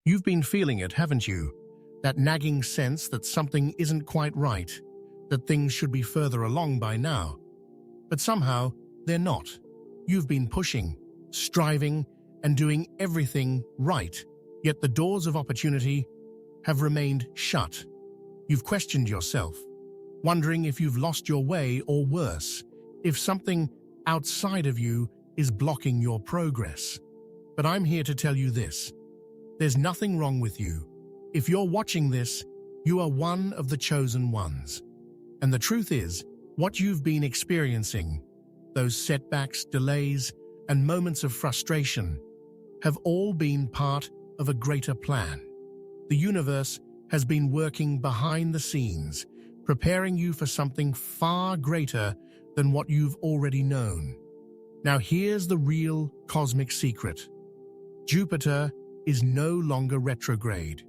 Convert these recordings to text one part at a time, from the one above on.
You've been feeling it, haven't you? That nagging sense that something isn't quite right, that things should be further along by now. But somehow, they're not. You've been pushing, striving, and doing everything right, yet the doors of opportunity have remained shut. You've questioned yourself, wondering if you've lost your way or worse, if something outside of you is blocking your progress. But I'm here to tell you this. There's nothing wrong with you. If you're watching this, you are one of the chosen ones. And the truth is, what you've been experiencing, those setbacks, delays, and moments of frustration, have all been part of a greater plan. The universe has been working behind the scenes, preparing you for something far greater than what you've already known. Now here's the real cosmic secret. Jupiter is no longer retrograde.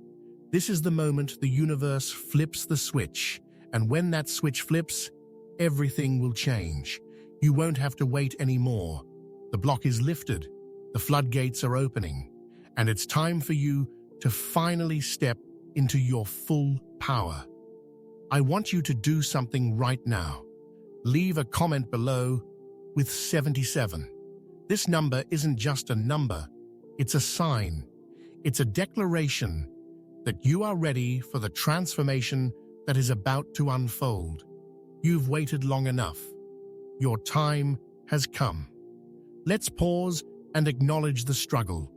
This is the moment the universe flips the switch, and when that switch flips, everything will change. You won't have to wait anymore. The block is lifted, the floodgates are opening, and it's time for you to finally step into your full power. I want you to do something right now. Leave a comment below with 77. This number isn't just a number, it's a sign. It's a declaration that you are ready for the transformation that is about to unfold. You've waited long enough. Your time has come. Let's pause and acknowledge the struggle.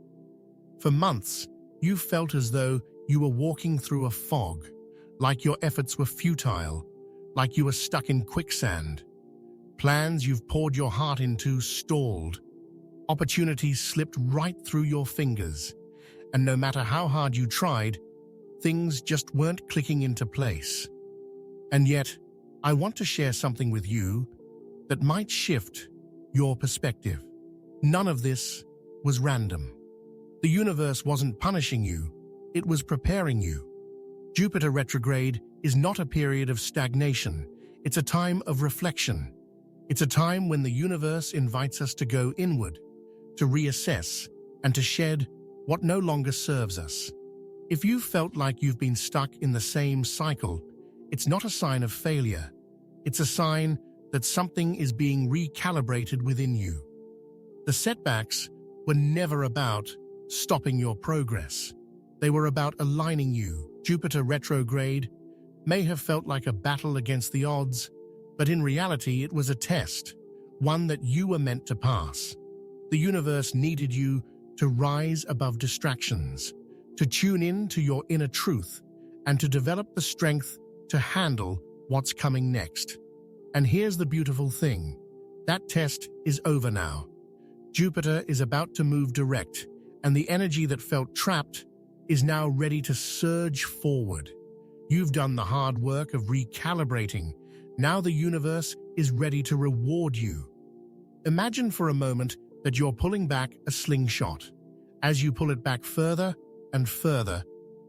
For months, you felt as though you were walking through a fog, like your efforts were futile, like you were stuck in quicksand. Plans you've poured your heart into stalled. Opportunities slipped right through your fingers, and no matter how hard you tried, things just weren't clicking into place. And yet, I want to share something with you that might shift your perspective. None of this was random. The universe wasn't punishing you, it was preparing you. Jupiter retrograde is not a period of stagnation, it's a time of reflection. It's a time when the universe invites us to go inward, to reassess, and to shed what no longer serves us. If you felt like you've been stuck in the same cycle, it's not a sign of failure. It's a sign that something is being recalibrated within you. The setbacks were never about stopping your progress. They were about aligning you. Jupiter retrograde may have felt like a battle against the odds, but in reality it was a test, one that you were meant to pass. The universe needed you to rise above distractions, to tune in to your inner truth, and to develop the strength to handle what's coming next. And here's the beautiful thing. That test is over now. Jupiter is about to move direct, and the energy that felt trapped is now ready to surge forward. You've done the hard work of recalibrating. Now the universe is ready to reward you. Imagine for a moment that you're pulling back a slingshot. As you pull it back further and further,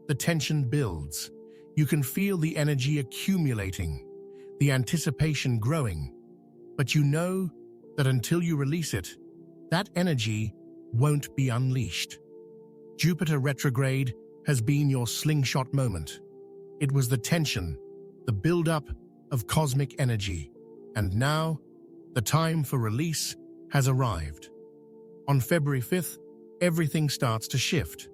the tension builds. You can feel the energy accumulating, the anticipation growing. But you know that until you release it, that energy won't be unleashed. Jupiter retrograde has been your slingshot moment. It was the tension, the build-up of cosmic energy. And now, the time for release has arrived. On February 5th, everything starts to shift.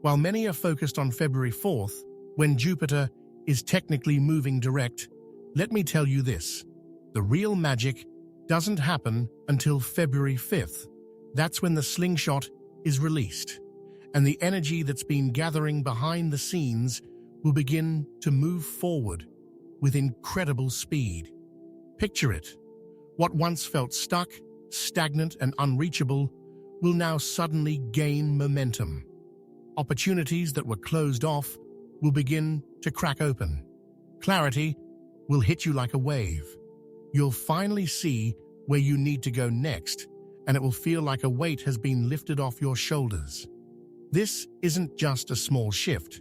While many are focused on February 4th, when Jupiter is technically moving direct, let me tell you this. The real magic doesn't happen until February 5th. That's when the slingshot is released, and the energy that's been gathering behind the scenes will begin to move forward with incredible speed. Picture it. What once felt stuck, stagnant, and unreachable will now suddenly gain momentum. Opportunities that were closed off will begin to crack open. Clarity will hit you like a wave. You'll finally see where you need to go next, and it will feel like a weight has been lifted off your shoulders. This isn't just a small shift.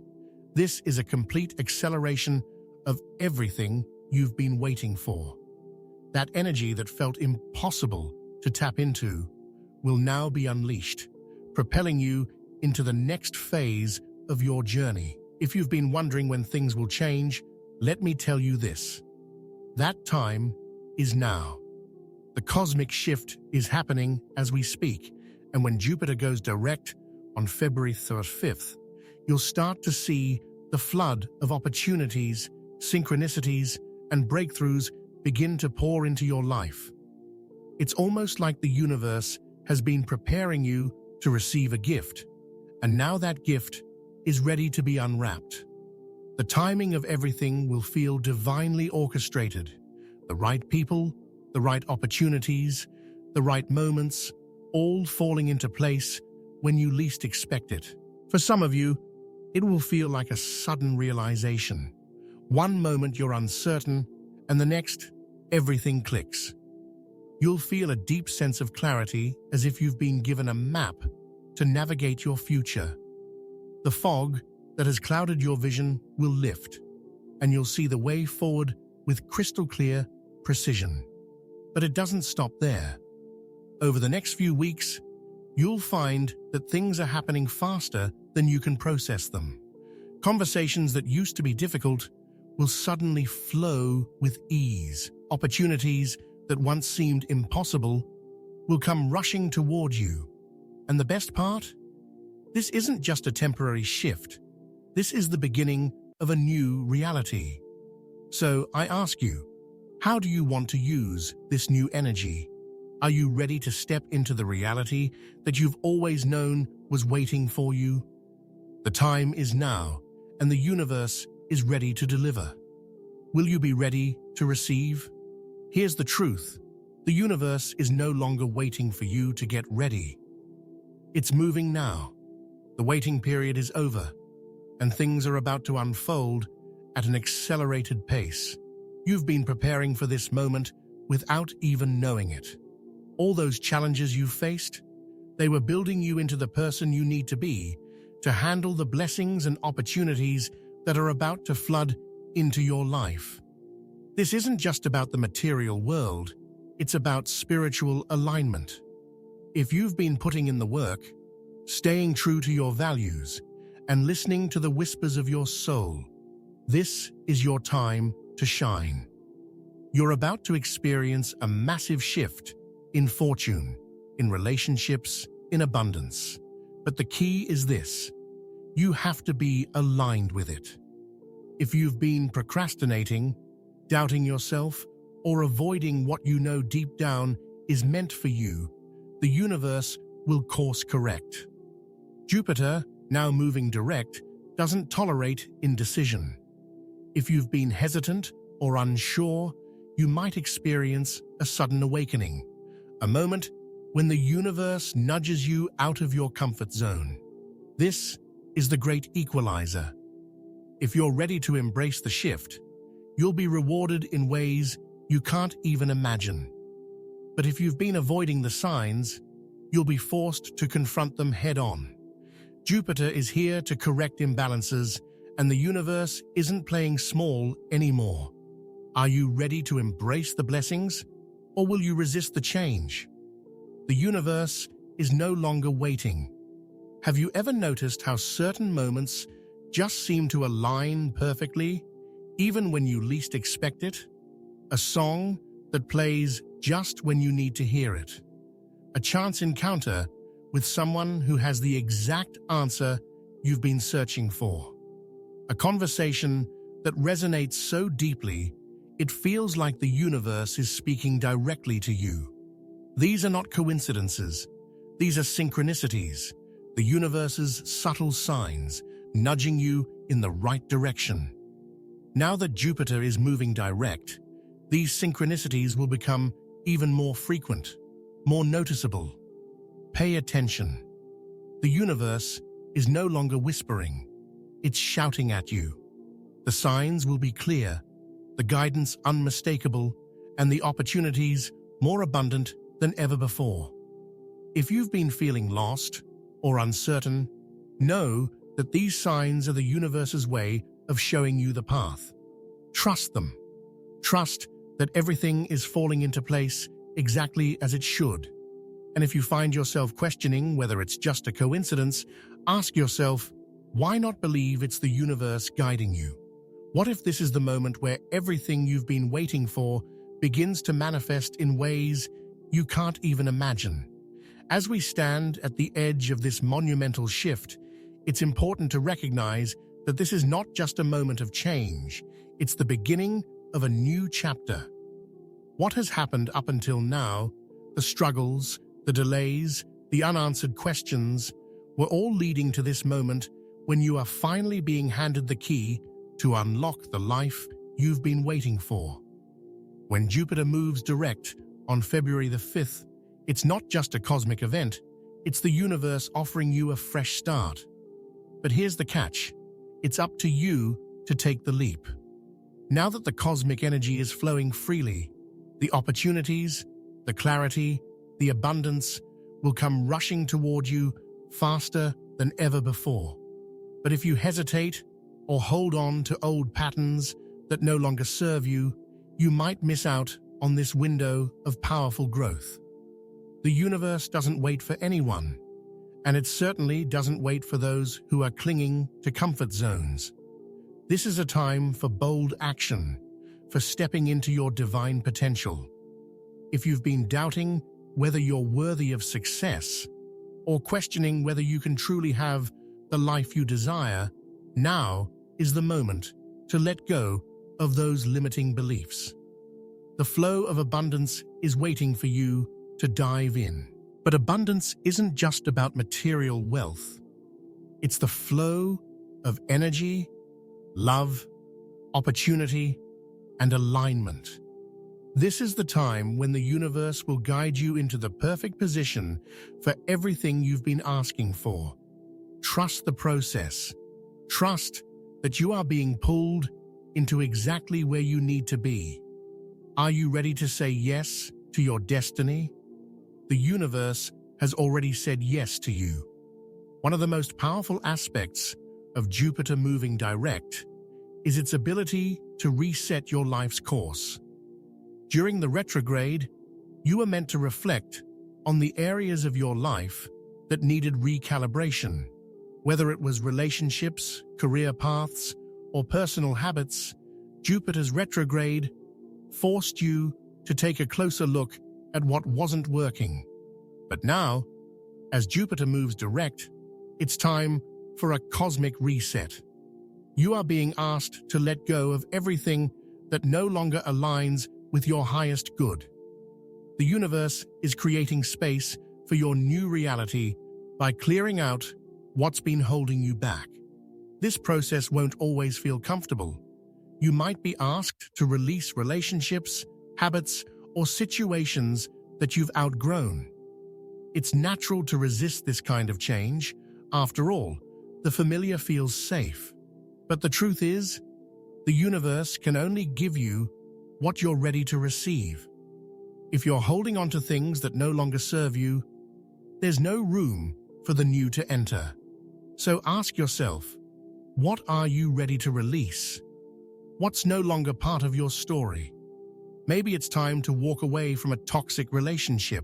This is a complete acceleration of everything you've been waiting for. That energy that felt impossible to tap into will now be unleashed, propelling you into the next phase of your journey. If you've been wondering when things will change, let me tell you this. That time is now. The cosmic shift is happening as we speak, and when Jupiter goes direct on February 5th, you'll start to see the flood of opportunities, synchronicities, and breakthroughs begin to pour into your life. It's almost like the universe has been preparing you to receive a gift, and now that gift is ready to be unwrapped. The timing of everything will feel divinely orchestrated. The right people, the right opportunities, the right moments, all falling into place when you least expect it. For some of you, it will feel like a sudden realization. One moment you're uncertain, and the next, everything clicks. You'll feel a deep sense of clarity, as if you've been given a map to navigate your future. The fog that has clouded your vision will lift, and you'll see the way forward with crystal clear precision. But it doesn't stop there. Over the next few weeks, you'll find that things are happening faster than you can process them. Conversations that used to be difficult will suddenly flow with ease. Opportunities that once seemed impossible will come rushing toward you. And the best part? This isn't just a temporary shift. This is the beginning of a new reality. So I ask you, how do you want to use this new energy? Are you ready to step into the reality that you've always known was waiting for you? The time is now, and the universe is ready to deliver. Will you be ready to receive? Here's the truth. The universe is no longer waiting for you to get ready. It's moving now. The waiting period is over, and things are about to unfold at an accelerated pace. You've been preparing for this moment without even knowing it. All those challenges you've faced, they were building you into the person you need to be to handle the blessings and opportunities that are about to flood into your life. This isn't just about the material world, it's about spiritual alignment. If you've been putting in the work, staying true to your values, and listening to the whispers of your soul, this is your time to shine. You're about to experience a massive shift in fortune, in relationships, in abundance. But the key is this: you have to be aligned with it. If you've been procrastinating, doubting yourself, or avoiding what you know deep down is meant for you, the universe will course correct. Jupiter, now moving direct, doesn't tolerate indecision. If you've been hesitant or unsure, you might experience a sudden awakening, a moment when the universe nudges you out of your comfort zone. This is the great equalizer. If you're ready to embrace the shift, you'll be rewarded in ways you can't even imagine. But if you've been avoiding the signs, you'll be forced to confront them head-on. Jupiter is here to correct imbalances, and the universe isn't playing small anymore. Are you ready to embrace the blessings, or will you resist the change? The universe is no longer waiting. Have you ever noticed how certain moments just seem to align perfectly, even when you least expect it? A song that plays just when you need to hear it. A chance encounter with someone who has the exact answer you've been searching for. A conversation that resonates so deeply, it feels like the universe is speaking directly to you. These are not coincidences. These are synchronicities, the universe's subtle signs, nudging you in the right direction. Now that Jupiter is moving direct, these synchronicities will become even more frequent, more noticeable. Pay attention. The universe is no longer whispering. It's shouting at you. The signs will be clear, the guidance unmistakable, and the opportunities more abundant than ever before. If you've been feeling lost or uncertain, know that these signs are the universe's way of showing you the path. Trust them. Trust that everything is falling into place exactly as it should. And if you find yourself questioning whether it's just a coincidence, ask yourself, Why not believe it's the universe guiding you? What if this is the moment where everything you've been waiting for begins to manifest in ways you can't even imagine? As we stand at the edge of this monumental shift, it's important to recognize that this is not just a moment of change, it's the beginning of a new chapter. What has happened up until now, the struggles, the delays, the unanswered questions, were all leading to this moment when you are finally being handed the key to unlock the life you've been waiting for. When Jupiter moves direct on February the 5th, it's not just a cosmic event, it's the universe offering you a fresh start. But here's the catch, it's up to you to take the leap. Now that the cosmic energy is flowing freely, the opportunities, the clarity, the abundance will come rushing toward you faster than ever before. But if you hesitate or hold on to old patterns that no longer serve you, you might miss out on this window of powerful growth. The universe doesn't wait for anyone, and it certainly doesn't wait for those who are clinging to comfort zones. This is a time for bold action, for stepping into your divine potential. If you've been doubting whether you're worthy of success, or questioning whether you can truly have the life you desire, now is the moment to let go of those limiting beliefs. The flow of abundance is waiting for you to dive in. But abundance isn't just about material wealth. It's the flow of energy, love, opportunity, and alignment. This is the time when the universe will guide you into the perfect position for everything you've been asking for. Trust the process. Trust that you are being pulled into exactly where you need to be. Are you ready to say yes to your destiny? The universe has already said yes to you. One of the most powerful aspects of Jupiter moving direct is its ability to reset your life's course. During the retrograde, you were meant to reflect on the areas of your life that needed recalibration. Whether it was relationships, career paths, or personal habits, Jupiter's retrograde forced you to take a closer look at what wasn't working. But now, as Jupiter moves direct, it's time for a cosmic reset. You are being asked to let go of everything that no longer aligns with your highest good. The universe is creating space for your new reality by clearing out what's been holding you back. This process won't always feel comfortable. You might be asked to release relationships, habits, or situations that you've outgrown. It's natural to resist this kind of change. After all, the familiar feels safe. But the truth is, the universe can only give you what you're ready to receive. If you're holding on to things that no longer serve you, there's no room for the new to enter. So ask yourself, what are you ready to release? What's no longer part of your story? Maybe it's time to walk away from a toxic relationship,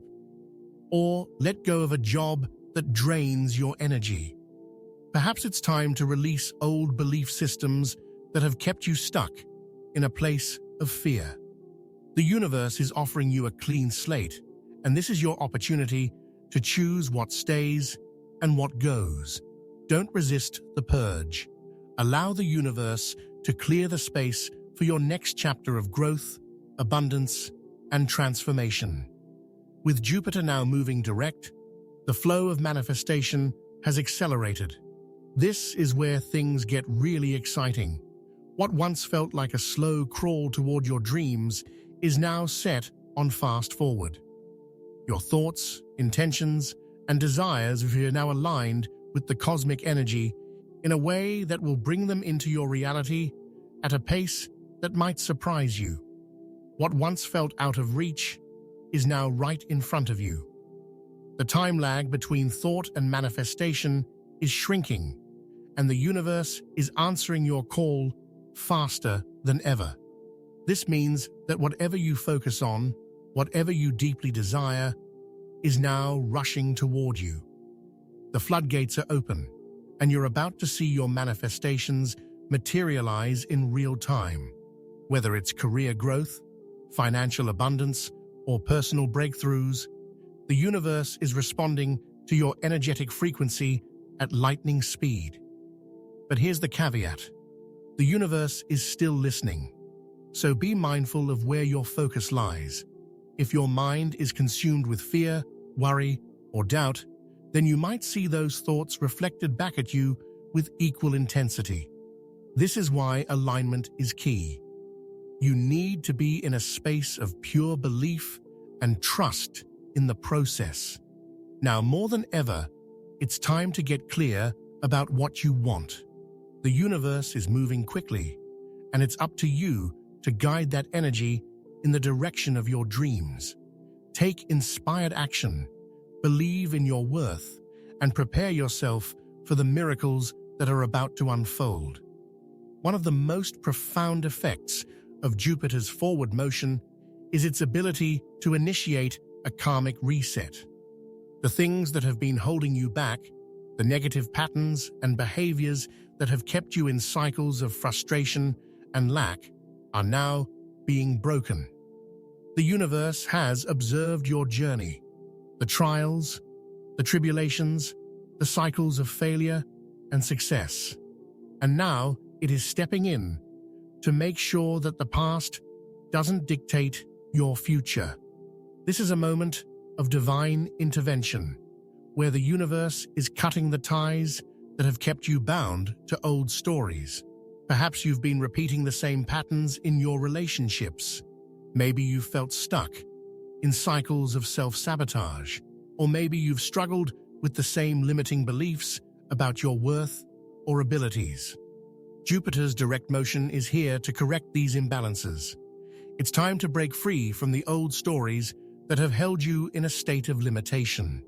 or let go of a job that drains your energy. Perhaps it's time to release old belief systems that have kept you stuck in a place of fear. The universe is offering you a clean slate, and this is your opportunity to choose what stays and what goes. Don't resist the purge. Allow the universe to clear the space for your next chapter of growth, abundance, and transformation. With Jupiter now moving direct, the flow of manifestation has accelerated. This is where things get really exciting. What once felt like a slow crawl toward your dreams is now set on fast forward. Your thoughts, intentions, and desires are now aligned with the cosmic energy in a way that will bring them into your reality at a pace that might surprise you. What once felt out of reach is now right in front of you. The time lag between thought and manifestation is shrinking, and the universe is answering your call faster than ever. This means that whatever you focus on, whatever you deeply desire, is now rushing toward you. The floodgates are open, and you're about to see your manifestations materialize in real time. Whether it's career growth, financial abundance, or personal breakthroughs, the universe is responding to your energetic frequency at lightning speed. But here's the caveat. The universe is still listening, so be mindful of where your focus lies. If your mind is consumed with fear, worry, or doubt, then you might see those thoughts reflected back at you with equal intensity. This is why alignment is key. You need to be in a space of pure belief and trust in the process. Now, more than ever, it's time to get clear about what you want. The universe is moving quickly, and it's up to you to guide that energy in the direction of your dreams. Take inspired action, believe in your worth, and prepare yourself for the miracles that are about to unfold. One of the most profound effects of Jupiter's forward motion is its ability to initiate a karmic reset. The things that have been holding you back, the negative patterns and behaviors that have kept you in cycles of frustration and lack, are now being broken. The universe has observed your journey, the trials, the tribulations, the cycles of failure and success. And now it is stepping in to make sure that the past doesn't dictate your future. This is a moment of divine intervention, where the universe is cutting the ties that have kept you bound to old stories. Perhaps you've been repeating the same patterns in your relationships. Maybe you've felt stuck in cycles of self-sabotage, or maybe you've struggled with the same limiting beliefs about your worth or abilities. Jupiter's direct motion is here to correct these imbalances. It's time to break free from the old stories that have held you in a state of limitation.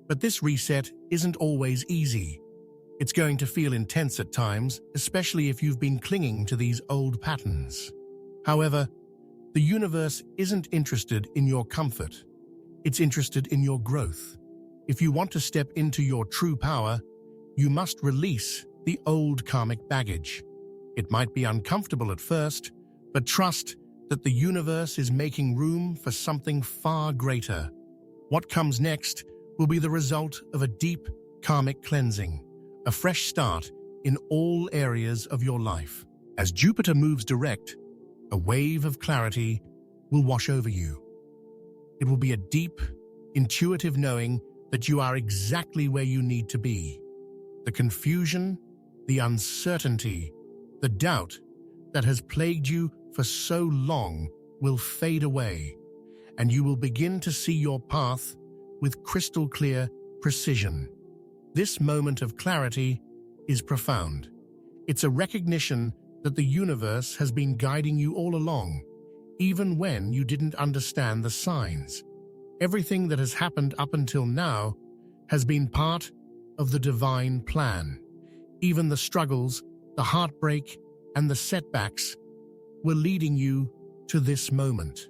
But this reset isn't always easy. It's going to feel intense at times, especially if you've been clinging to these old patterns. However, the universe isn't interested in your comfort. It's interested in your growth. If you want to step into your true power, you must release the old karmic baggage. It might be uncomfortable at first, but trust that the universe is making room for something far greater. What comes next will be the result of a deep karmic cleansing, a fresh start in all areas of your life. As Jupiter moves direct, a wave of clarity will wash over you. It will be a deep, intuitive knowing that you are exactly where you need to be. The confusion, the uncertainty, the doubt that has plagued you for so long will fade away, and you will begin to see your path with crystal clear precision. This moment of clarity is profound. It's a recognition that the universe has been guiding you all along, even when you didn't understand the signs. Everything that has happened up until now has been part of the divine plan. Even the struggles, the heartbreak, and the setbacks were leading you to this moment.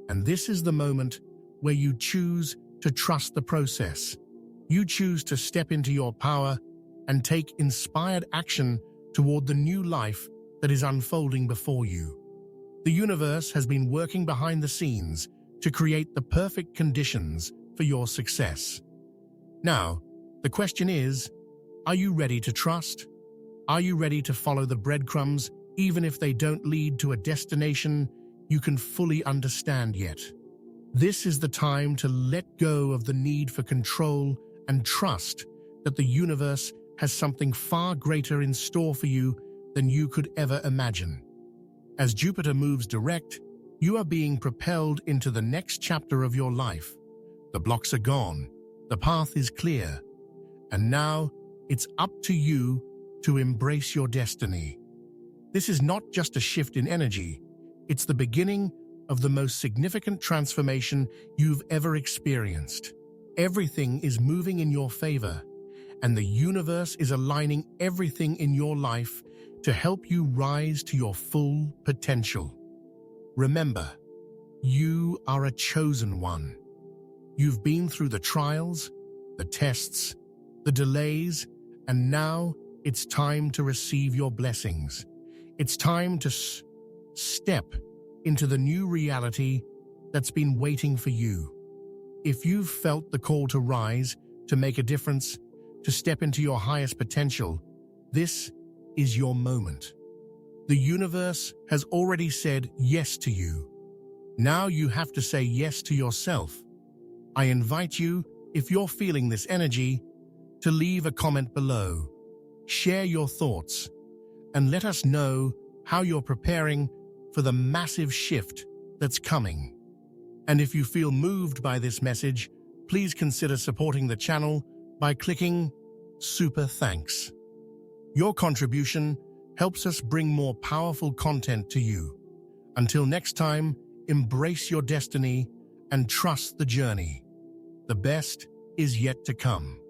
And this is the moment where you choose to trust the process. You choose to step into your power and take inspired action toward the new life that is unfolding before you. The universe has been working behind the scenes to create the perfect conditions for your success. Now, the question is, are you ready to trust? Are you ready to follow the breadcrumbs, even if they don't lead to a destination you can fully understand yet? This is the time to let go of the need for control and trust that the universe has something far greater in store for you than you could ever imagine. As Jupiter moves direct, you are being propelled into the next chapter of your life. The blocks are gone, the path is clear, and now it's up to you to embrace your destiny. This is not just a shift in energy, it's the beginning of the most significant transformation you've ever experienced. Everything is moving in your favor, and the universe is aligning everything in your life to help you rise to your full potential. Remember, you are a chosen one. You've been through the trials, the tests, the delays, And now it's time to receive your blessings. It's time to step into the new reality that's been waiting for you. If you've felt the call to rise, to make a difference, to step into your highest potential, this is your moment. The universe has already said yes to you. Now you have to say yes to yourself. I invite you, if you're feeling this energy, to leave a comment below. Share your thoughts and let us know how you're preparing for the massive shift that's coming. And if you feel moved by this message, please consider supporting the channel by clicking Super Thanks. Your contribution helps us bring more powerful content to you. Until next time, embrace your destiny and trust the journey. The best is yet to come.